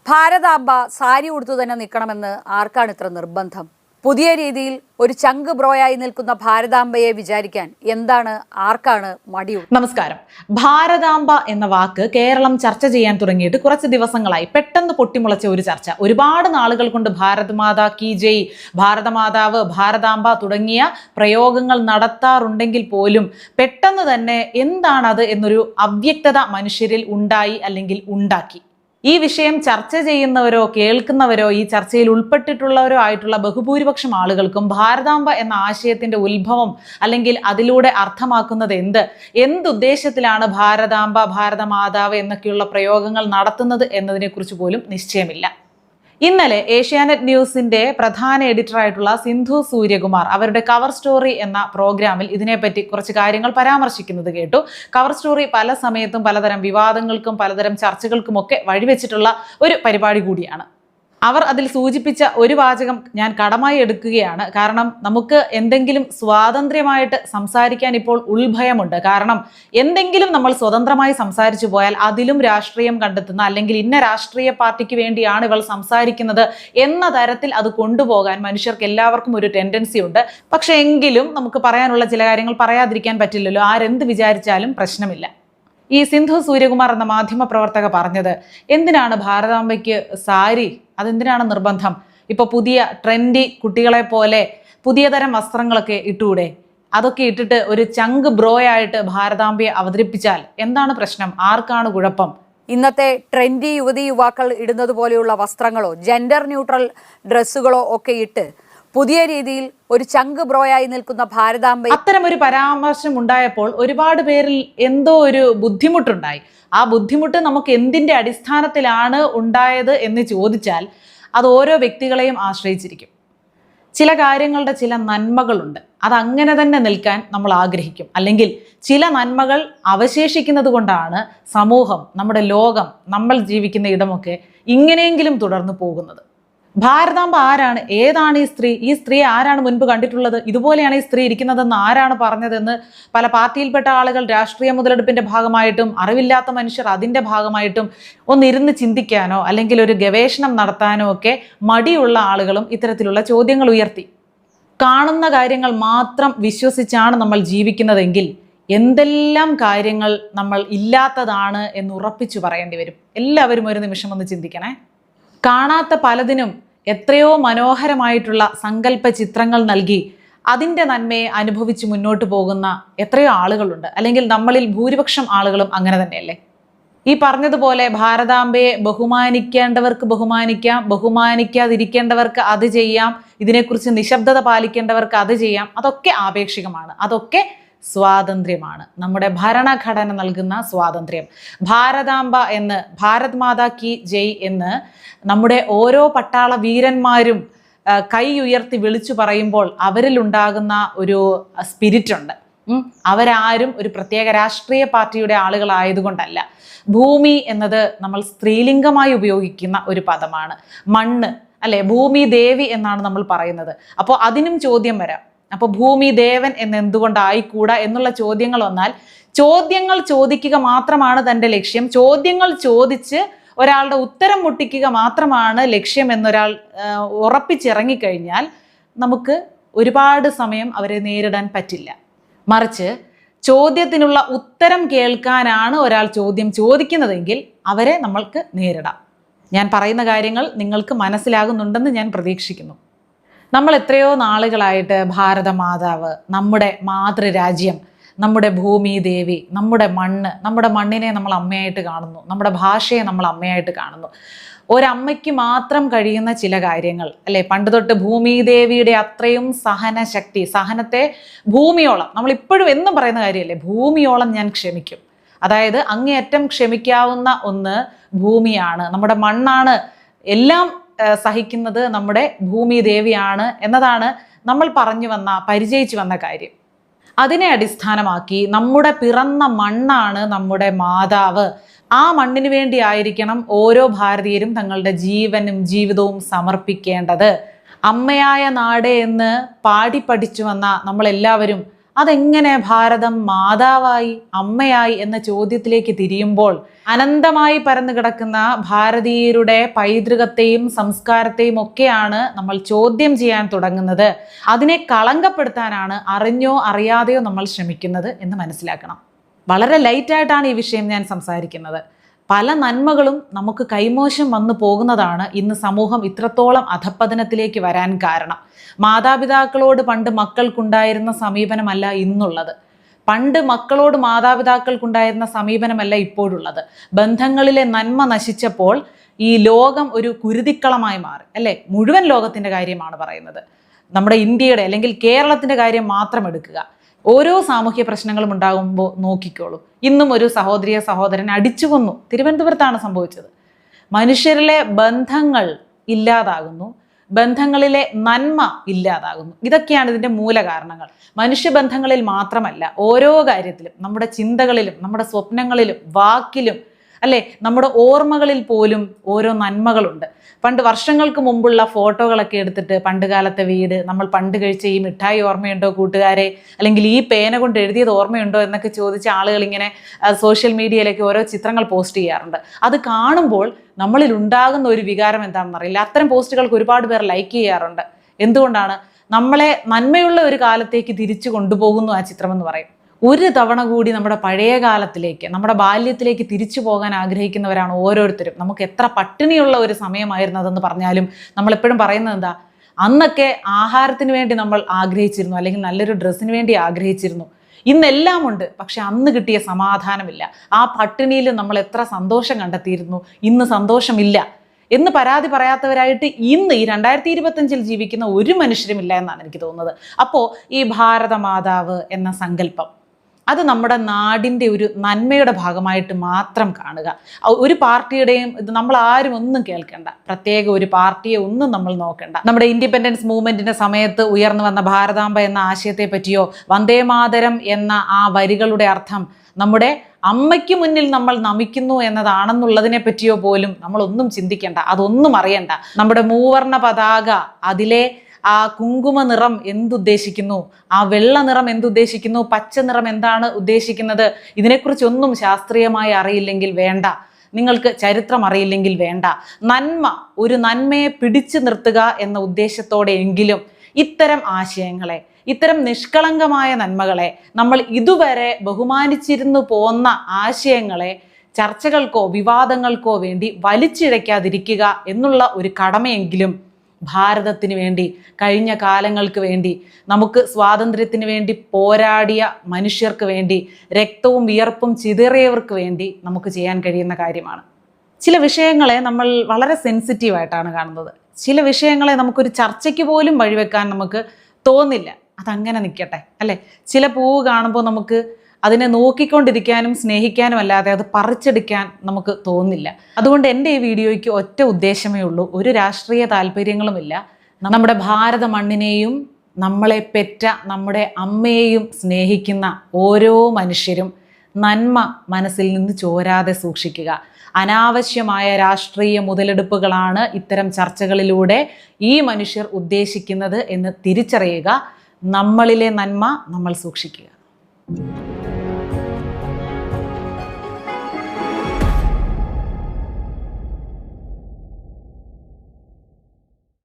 ഭാരതാംബ സാരി ഉടുത്തു തന്നെ നിൽക്കണമെന്ന് ആർക്കാണ് ഇത്ര നിർബന്ധം? പുതിയ രീതിയിൽ ഒരു ചങ്ക് ബ്രോയായി നിൽക്കുന്ന ഭാരതാംബയെ വിചാരിക്കാൻ എന്താണ്, ആർക്കാണ് മടിയുള്ളത്? നമസ്കാരം. ഭാരതാംബ എന്ന വാക്ക് കേരളം ചർച്ച ചെയ്യാൻ തുടങ്ങിയിട്ട് കുറച്ച് ദിവസങ്ങളായി. പെട്ടെന്ന് പൊട്ടിമുളച്ച ഒരു ചർച്ച. ഒരുപാട് നാളുകൾ കൊണ്ട് ഭാരത് മാതാ കി ജയ്, ഭാരതമാതാവ്, ഭാരതാംബ തുടങ്ങിയ പ്രയോഗങ്ങൾ നടത്താറുണ്ടെങ്കിൽ പോലും പെട്ടെന്ന് തന്നെ എന്താണത് എന്നൊരു അവ്യക്തത മനുഷ്യരിൽ ഉണ്ടായി, അല്ലെങ്കിൽ ഉണ്ടാക്കി. ഈ വിഷയം ചർച്ച ചെയ്യുന്നവരോ കേൾക്കുന്നവരോ ഈ ചർച്ചയിൽ ഉൾപ്പെട്ടിട്ടുള്ളവരോ ആയിട്ടുള്ള ബഹുഭൂരിപക്ഷം ആളുകൾക്കും ഭാരതാംബ എന്ന ആശയത്തിന്റെ ഉത്ഭവം അല്ലെങ്കിൽ അതിലൂടെ അർത്ഥമാക്കുന്നത് എന്തുദ്ദേശത്തിലാണ് ഭാരതാംബ, ഭാരതമാതാവ് എന്നൊക്കെയുള്ള പ്രയോഗങ്ങൾ നടത്തുന്നത് എന്നതിനെക്കുറിച്ച് പോലും നിശ്ചയമില്ല. ഇന്നലെ ഏഷ്യാനെറ്റ് ന്യൂസിന്റെ പ്രധാന എഡിറ്ററായിട്ടുള്ള സിന്ധു സൂര്യകുമാർ അവരുടെ കവർ സ്റ്റോറി എന്ന പ്രോഗ്രാമിൽ ഇതിനെപ്പറ്റി കുറച്ച് കാര്യങ്ങൾ പരാമർശിക്കുന്നത് കേട്ടു. കവർ സ്റ്റോറി പല സമയത്തും പലതരം വിവാദങ്ങൾക്കും പലതരം ചർച്ചകൾക്കുമൊക്കെ വഴിവെച്ചിട്ടുള്ള ഒരു പരിപാടി കൂടിയാണ്. അവർ അതിൽ സൂചിപ്പിച്ച ഒരു വാചകം ഞാൻ കടമായി എടുക്കുകയാണ്. കാരണം നമുക്ക് എന്തെങ്കിലും സ്വാതന്ത്ര്യമായിട്ട് സംസാരിക്കാൻ ഇപ്പോൾ ഉൾഭയമുണ്ട്. കാരണം എന്തെങ്കിലും നമ്മൾ സ്വതന്ത്രമായി സംസാരിച്ചു പോയാൽ അതിലും രാഷ്ട്രീയം കണ്ടെത്തുന്ന, അല്ലെങ്കിൽ ഇന്ന രാഷ്ട്രീയ പാർട്ടിക്ക് വേണ്ടിയാണ് ഇവൾ സംസാരിക്കുന്നത് എന്ന തരത്തിൽ അത് കൊണ്ടുപോകാൻ മനുഷ്യർക്ക് എല്ലാവർക്കും ഒരു ടെൻഡൻസി ഉണ്ട്. പക്ഷെ എങ്കിലും നമുക്ക് പറയാനുള്ള ചില കാര്യങ്ങൾ പറയാതിരിക്കാൻ പറ്റില്ലല്ലോ. ആരെന്ത് വിചാരിച്ചാലും പ്രശ്നമില്ല. ഈ സിന്ധു സൂര്യകുമാർ എന്ന മാധ്യമ പ്രവർത്തക പറഞ്ഞത്, എന്തിനാണ് ഭാരതാംബയ്ക്ക് സാരി, അതെന്തിനാണ് നിർബന്ധം? ഇപ്പൊ പുതിയ ട്രെൻഡി കുട്ടികളെ പോലെ പുതിയ തരം വസ്ത്രങ്ങളൊക്കെ ഇട്ടൂടെ? അതൊക്കെ ഇട്ടിട്ട് ഒരു ചങ്ക് ബ്രോയായിട്ട് ഭാരതാംബയെ അവതരിപ്പിച്ചാൽ എന്താണ് പ്രശ്നം? ആർക്കാണ് കുഴപ്പം? ഇന്നത്തെ ട്രെൻഡി യുവാക്കൾ ഇടുന്നത് പോലെയുള്ള വസ്ത്രങ്ങളോ ജെൻഡർ ന്യൂട്രൽ ഡ്രസ്സുകളോ ഒക്കെ ഇട്ട് പുതിയ രീതിയിൽ ഒരു ചങ്ക് ബ്രോയായി നിൽക്കുന്ന ഭാരതാംബ, അത്തരം ഒരു പരാമർശം ഉണ്ടായപ്പോൾ ഒരുപാട് പേരിൽ എന്തോ ഒരു ബുദ്ധിമുട്ടുണ്ടായി. ആ ബുദ്ധിമുട്ട് നമുക്ക് എന്തിന്റെ അടിസ്ഥാനത്തിലാണ് ഉണ്ടായത് എന്ന് ചോദിച്ചാൽ അത് ഓരോ വ്യക്തികളെയും ആശ്രയിച്ചിരിക്കും. ചില കാര്യങ്ങളുടെ ചില നന്മകളുണ്ട്, അതങ്ങനെ തന്നെ നിൽക്കാൻ നമ്മൾ ആഗ്രഹിക്കും. അല്ലെങ്കിൽ ചില നന്മകൾ അവശേഷിക്കുന്നത് കൊണ്ടാണ് സമൂഹം, നമ്മുടെ ലോകം, നമ്മൾ ജീവിക്കുന്ന ഇടമൊക്കെ ഇങ്ങനെയെങ്കിലും തുടർന്നു പോകുന്നത്. ഭാരതാംബ ആരാണ്? ഏതാണ് ഈ സ്ത്രീ? ഈ സ്ത്രീ ആരാണ് മുൻപ് കണ്ടിട്ടുള്ളത്? ഇതുപോലെയാണ് ഈ സ്ത്രീ ഇരിക്കുന്നതെന്ന് ആരാണ് പറഞ്ഞതെന്ന് പല പാർട്ടിയിൽപ്പെട്ട ആളുകൾ രാഷ്ട്രീയ മുതലെടുപ്പിന്റെ ഭാഗമായിട്ടും അറിവില്ലാത്ത മനുഷ്യർ അതിൻ്റെ ഭാഗമായിട്ടും ഒന്നിരുന്ന് ചിന്തിക്കാനോ അല്ലെങ്കിൽ ഒരു ഗവേഷണം നടത്താനോ ഒക്കെ മടിയുള്ള ആളുകളും ഇത്തരത്തിലുള്ള ചോദ്യങ്ങൾ ഉയർത്തി. കാണുന്ന കാര്യങ്ങൾ മാത്രം വിശ്വസിച്ചാണ് നമ്മൾ ജീവിക്കുന്നതെങ്കിൽ എന്തെല്ലാം കാര്യങ്ങൾ നമ്മൾ ഇല്ലാത്തതാണ് എന്ന് ഉറപ്പിച്ചു പറയേണ്ടി വരും. എല്ലാവരും ഒരു നിമിഷം ഒന്ന് ചിന്തിക്കണേ. കാണാത്ത പലതിനും എത്രയോ മനോഹരമായിട്ടുള്ള സങ്കല്പ ചിത്രങ്ങൾ നൽകി അതിൻ്റെ നന്മയെ അനുഭവിച്ച് മുന്നോട്ട് പോകുന്ന എത്രയോ ആളുകളുണ്ട്. അല്ലെങ്കിൽ നമ്മളിൽ ഭൂരിപക്ഷം ആളുകളും അങ്ങനെ തന്നെയല്ലേ? ഈ പറഞ്ഞതുപോലെ ഭാരതാംബയെ ബഹുമാനിക്കേണ്ടവർക്ക് ബഹുമാനിക്കാം, ബഹുമാനിക്കാതിരിക്കേണ്ടവർക്ക് അത് ചെയ്യാം, ഇതിനെക്കുറിച്ച് നിശബ്ദത പാലിക്കേണ്ടവർക്ക് അത് ചെയ്യാം. അതൊക്കെ ആപേക്ഷികമാണ്, അതൊക്കെ സ്വാതന്ത്ര്യമാണ്, നമ്മുടെ ഭരണഘടന നൽകുന്ന സ്വാതന്ത്ര്യം. ഭാരതാംബ എന്ന്, ഭാരത് മാതാ കി ജയ് എന്ന് നമ്മുടെ ഓരോ പട്ടാള വീരന്മാരും കൈ ഉയർത്തി വിളിച്ചു പറയുമ്പോൾ അവരിൽ ഉണ്ടാകുന്ന ഒരു സ്പിരിറ്റ് ഉണ്ട്. അവരാരും ഒരു പ്രത്യേക രാഷ്ട്രീയ പാർട്ടിയുടെ ആളുകളായതുകൊണ്ടല്ല. ഭൂമി എന്നത് നമ്മൾ സ്ത്രീലിംഗമായി ഉപയോഗിക്കുന്ന ഒരു പദമാണ്. മണ്ണ് അല്ലെ, ഭൂമി ദേവി എന്നാണ് നമ്മൾ പറയുന്നത്. അപ്പോൾ അതിനും ചോദ്യം വരാം. അപ്പോൾ ഭൂമി ദേവൻ എന്ന് എന്തുകൊണ്ടായിക്കൂടാ എന്നുള്ള ചോദ്യങ്ങൾ വന്നാൽ, ചോദ്യങ്ങൾ ചോദിക്കുക മാത്രമാണ് തൻ്റെ ലക്ഷ്യം, ചോദ്യങ്ങൾ ചോദിച്ച് ഒരാളുടെ ഉത്തരം മുട്ടിക്കുക മാത്രമാണ് ലക്ഷ്യം എന്നൊരാൾ ഉറപ്പിച്ചിറങ്ങിക്കഴിഞ്ഞാൽ നമുക്ക് ഒരുപാട് സമയം അവരെ നേരിടാൻ പറ്റില്ല. മറിച്ച് ചോദ്യത്തിനുള്ള ഉത്തരം കേൾക്കാനാണ് ഒരാൾ ചോദ്യം ചോദിക്കുന്നതെങ്കിൽ അവരെ നമ്മൾക്ക് നേരിടാം. ഞാൻ പറയുന്ന കാര്യങ്ങൾ നിങ്ങൾക്ക് മനസ്സിലാകുന്നുണ്ടെന്ന് ഞാൻ പ്രതീക്ഷിക്കുന്നു. നമ്മൾ എത്രയോ നാളുകളായിട്ട് ഭാരതമാതാവ്, നമ്മുടെ മാതൃരാജ്യം, നമ്മുടെ ഭൂമി ദേവി, നമ്മുടെ മണ്ണ്, നമ്മുടെ മണ്ണിനെ നമ്മൾ അമ്മയായിട്ട് കാണുന്നു, നമ്മുടെ ഭാഷയെ നമ്മൾ അമ്മയായിട്ട് കാണുന്നു. ഒരമ്മയ്ക്ക് മാത്രം കഴിയുന്ന ചില കാര്യങ്ങൾ അല്ലെ, പണ്ട് തൊട്ട് ഭൂമി ദേവിയുടെ അത്രയും സഹനശക്തി, സഹനത്തെ ഭൂമിയോളം, നമ്മൾ ഇപ്പോഴും എന്നും പറയുന്ന കാര്യമല്ലേ, ഭൂമിയോളം ഞാൻ ക്ഷമിക്കും. അതായത് അങ്ങേയറ്റം ക്ഷമിക്കാവുന്ന ഒന്ന് ഭൂമിയാണ്, നമ്മുടെ മണ്ണാണ്, എല്ലാം സഹിക്കുന്നത് നമ്മുടെ ഭൂമി ദേവിയാണ് എന്നതാണ് നമ്മൾ പരിചയിച്ചു വന്ന കാര്യം. അതിനെ അടിസ്ഥാനമാക്കി നമ്മുടെ പിറന്ന മണ്ണാണ് നമ്മുടെ മാതാവ്. ആ മണ്ണിന് വേണ്ടി ആയിരിക്കണം ഓരോ ഭാരതീയരും തങ്ങളുടെ ജീവനും ജീവിതവും സമർപ്പിക്കേണ്ടത്. അമ്മയായ നാട് എന്ന് പാടി പഠിച്ചു വന്ന നമ്മളെല്ലാവരും അതെങ്ങനെ ഭാരതം മാതാവായി, അമ്മയായി എന്ന ചോദ്യത്തിലേക്ക് തിരിയുമ്പോൾ അനന്തമായി പരന്നു കിടക്കുന്ന ഭാരതീയരുടെ പൈതൃകത്തെയും സംസ്കാരത്തെയും ഒക്കെയാണ് നമ്മൾ ചോദ്യം ചെയ്യാൻ തുടങ്ങുന്നത്. അതിനെ കളങ്കപ്പെടുത്താനാണ് അറിഞ്ഞോ അറിയാതെയോ നമ്മൾ ശ്രമിക്കുന്നത് എന്ന് മനസ്സിലാക്കണം. വളരെ ലൈറ്റായിട്ടാണ് ഈ വിഷയം ഞാൻ സംസാരിക്കുന്നത്. പല നന്മകളും നമുക്ക് കൈമോശം വന്നു പോകുന്നതാണ് ഇന്ന് സമൂഹം ഇത്രത്തോളം അധപ്പതനത്തിലേക്ക് വരാൻ കാരണം. മാതാപിതാക്കളോട് പണ്ട് മക്കൾക്കുണ്ടായിരുന്ന സമീപനമല്ല ഇന്നുള്ളത്. പണ്ട് മക്കളോട് മാതാപിതാക്കൾക്കുണ്ടായിരുന്ന സമീപനമല്ല ഇപ്പോഴുള്ളത്. ബന്ധങ്ങളിലെ നന്മ നശിച്ചപ്പോൾ ഈ ലോകം ഒരു കുരുതിക്കളമായി മാറി, അല്ലേ? മുഴുവൻ ലോകത്തിൻ്റെ കാര്യമാണ് പറയുന്നത്. നമ്മുടെ ഇന്ത്യയുടെ അല്ലെങ്കിൽ കേരളത്തിൻ്റെ കാര്യം മാത്രം എടുക്കുക. ഓരോ സാമൂഹ്യ പ്രശ്നങ്ങളും ഉണ്ടാകുമ്പോൾ നോക്കിക്കോളൂ. ഇന്നും ഒരു സഹോദരൻ അടിച്ചു കൊന്നു. തിരുവനന്തപുരത്താണ് സംഭവിച്ചത്. മനുഷ്യരിലെ ബന്ധങ്ങൾ ഇല്ലാതാകുന്നു, ബന്ധങ്ങളിലെ നന്മ ഇല്ലാതാകുന്നു. ഇതൊക്കെയാണ് ഇതിൻ്റെ മൂലകാരണങ്ങൾ. മനുഷ്യബന്ധങ്ങളിൽ മാത്രമല്ല, ഓരോ കാര്യത്തിലും, നമ്മുടെ ചിന്തകളിലും, നമ്മുടെ സ്വപ്നങ്ങളിലും, വാക്കിലും, അല്ലേ, നമ്മുടെ ഓർമ്മകളിൽ പോലും ഓരോ നന്മകളുണ്ട്. പണ്ട് വർഷങ്ങൾക്ക് മുമ്പുള്ള ഫോട്ടോകളൊക്കെ എടുത്തിട്ട് പണ്ടുകാലത്തെ വീട്, നമ്മൾ പണ്ട് കഴിച്ച ഈ മിഠായി ഓർമ്മയുണ്ടോ കൂട്ടുകാരെ, അല്ലെങ്കിൽ ഈ പേന കൊണ്ട് എഴുതിയത് ഓർമ്മയുണ്ടോ എന്നൊക്കെ ചോദിച്ച ആളുകൾ ഇങ്ങനെ സോഷ്യൽ മീഡിയയിലേക്ക് ഓരോ ചിത്രങ്ങൾ പോസ്റ്റ് ചെയ്യാറുണ്ട്. അത് കാണുമ്പോൾ നമ്മളിൽ ഉണ്ടാകുന്ന ഒരു വികാരം എന്താണെന്ന് അറിയില്ല. അത്തരം പോസ്റ്റുകൾക്ക് ഒരുപാട് പേർ ലൈക്ക് ചെയ്യാറുണ്ട്. എന്തുകൊണ്ടാണ്? നമ്മളെ നന്മയുള്ള ഒരു കാലത്തേക്ക് തിരിച്ചു കൊണ്ടുപോകുന്നു ആ ചിത്രമെന്ന് പറയും. ഒരു തവണ കൂടി നമ്മുടെ പഴയ കാലത്തിലേക്ക്, നമ്മുടെ ബാല്യത്തിലേക്ക് തിരിച്ചു പോകാൻ ആഗ്രഹിക്കുന്നവരാണ് ഓരോരുത്തരും. നമുക്ക് എത്ര പട്ടിണിയുള്ള ഒരു സമയമായിരുന്നു അതെന്ന് പറഞ്ഞാലും നമ്മളെപ്പോഴും പറയുന്നത് എന്താ? അന്നൊക്കെ ആഹാരത്തിന് വേണ്ടി നമ്മൾ ആഗ്രഹിച്ചിരുന്നു, അല്ലെങ്കിൽ നല്ലൊരു ഡ്രസ്സിന് വേണ്ടി ആഗ്രഹിച്ചിരുന്നു. ഇന്നെല്ലാം ഉണ്ട്, പക്ഷെ അന്ന് കിട്ടിയ സമാധാനമില്ല. ആ പട്ടിണിയിൽ നമ്മൾ എത്ര സന്തോഷം കണ്ടെത്തിയിരുന്നു, ഇന്ന് സന്തോഷമില്ല എന്ന് പരാതി പറയാത്തവരായിട്ട് ഇന്ന് ഈ 2025 ജീവിക്കുന്ന ഒരു മനുഷ്യരുമില്ല എന്നാണ് എനിക്ക് തോന്നുന്നത്. അപ്പോൾ ഈ ഭാരതമാതാവ് എന്ന സങ്കല്പം, അത് നമ്മുടെ നാടിൻ്റെ ഒരു നന്മയുടെ ഭാഗമായിട്ട് മാത്രം കാണുക. ഒരു പാർട്ടിയുടെയും ഇത് നമ്മൾ ആരും ഒന്നും കേൾക്കേണ്ട, പ്രത്യേക ഒരു പാർട്ടിയെ ഒന്നും നമ്മൾ നോക്കേണ്ട. നമ്മുടെ ഇൻഡിപെൻഡൻസ് മൂവ്മെന്റിന്റെ സമയത്ത് ഉയർന്നു വന്ന ഭാരതാംബ എന്ന ആശയത്തെ പറ്റിയോ, വന്ദേമാതരം എന്ന ആ വരികളുടെ അർത്ഥം നമ്മുടെ അമ്മയ്ക്ക് മുന്നിൽ നമ്മൾ നമിക്കുന്നു എന്നതാണെന്നുള്ളതിനെ പറ്റിയോ പോലും നമ്മളൊന്നും ചിന്തിക്കേണ്ട, അതൊന്നും അറിയണ്ട. നമ്മുടെ മൂവർണ്ണ പതാക, അതിലെ ആ കുങ്കുമ നിറം എന്തുദ്ദേശിക്കുന്നു, ആ വെള്ള നിറം എന്തുദ്ദേശിക്കുന്നു, പച്ച നിറം എന്താണ് ഉദ്ദേശിക്കുന്നത്, ഇതിനെക്കുറിച്ചൊന്നും ശാസ്ത്രീയമായി അറിയില്ലെങ്കിൽ വേണ്ട, നിങ്ങൾക്ക് ചരിത്രം അറിയില്ലെങ്കിൽ വേണ്ട. നന്മ, ഒരു നന്മയെ പിടിച്ചു നിർത്തുക എന്ന ഉദ്ദേശത്തോടെയെങ്കിലും ഇത്തരം ആശയങ്ങളെ, ഇത്തരം നിഷ്കളങ്കമായ നന്മകളെ, നമ്മൾ ഇതുവരെ ബഹുമാനിച്ചിരുന്നു പോന്ന ആശയങ്ങളെ ചർച്ചകൾക്കോ വിവാദങ്ങൾക്കോ വേണ്ടി വലിച്ചിഴയ്ക്കാതിരിക്കുക എന്നുള്ള ഒരു കടമയെങ്കിലും ഭാരതത്തിന് വേണ്ടി, കഴിഞ്ഞ കാലങ്ങൾക്ക് വേണ്ടി, നമുക്ക് സ്വാതന്ത്ര്യത്തിന് വേണ്ടി പോരാടിയ മനുഷ്യർക്ക് വേണ്ടി, രക്തവും വിയർപ്പും ചിതറിയവർക്ക് വേണ്ടി നമുക്ക് ചെയ്യാൻ കഴിയുന്ന കാര്യമാണ്. ചില വിഷയങ്ങളെ നമ്മൾ വളരെ സെൻസിറ്റീവായിട്ടാണ് കാണുന്നത്. ചില വിഷയങ്ങളെ നമുക്കൊരു ചർച്ചയ്ക്ക് പോലും വഴിവെക്കാൻ നമുക്ക് തോന്നില്ല. അതങ്ങനെ നിൽക്കട്ടെ, അല്ലേ? ചില പൂവ് കാണുമ്പോൾ നമുക്ക് അതിനെ നോക്കിക്കൊണ്ടിരിക്കാനും സ്നേഹിക്കാനും അല്ലാതെ അത് പറിച്ചെടുക്കാൻ നമുക്ക് തോന്നില്ല. അതുകൊണ്ട് എൻ്റെ ഈ വീഡിയോയ്ക്ക് ഒറ്റ ഉദ്ദേശമേ ഉള്ളൂ, ഒരു രാഷ്ട്രീയ താല്പര്യങ്ങളുമില്ല. നമ്മുടെ ഭാരത മണ്ണിനെയും നമ്മളെ പെറ്റ നമ്മുടെ അമ്മയെയും സ്നേഹിക്കുന്ന ഓരോ മനുഷ്യരും നന്മ മനസ്സിൽ നിന്ന് ചോരാതെ സൂക്ഷിക്കുക. അനാവശ്യമായ രാഷ്ട്രീയ മുതലെടുപ്പുകളാണ് ഇത്തരം ചർച്ചകളിലൂടെ ഈ മനുഷ്യർ ഉദ്ദേശിക്കുന്നത് എന്ന് തിരിച്ചറിയുക. നമ്മളിലെ നന്മ നമ്മൾ സൂക്ഷിക്കുക.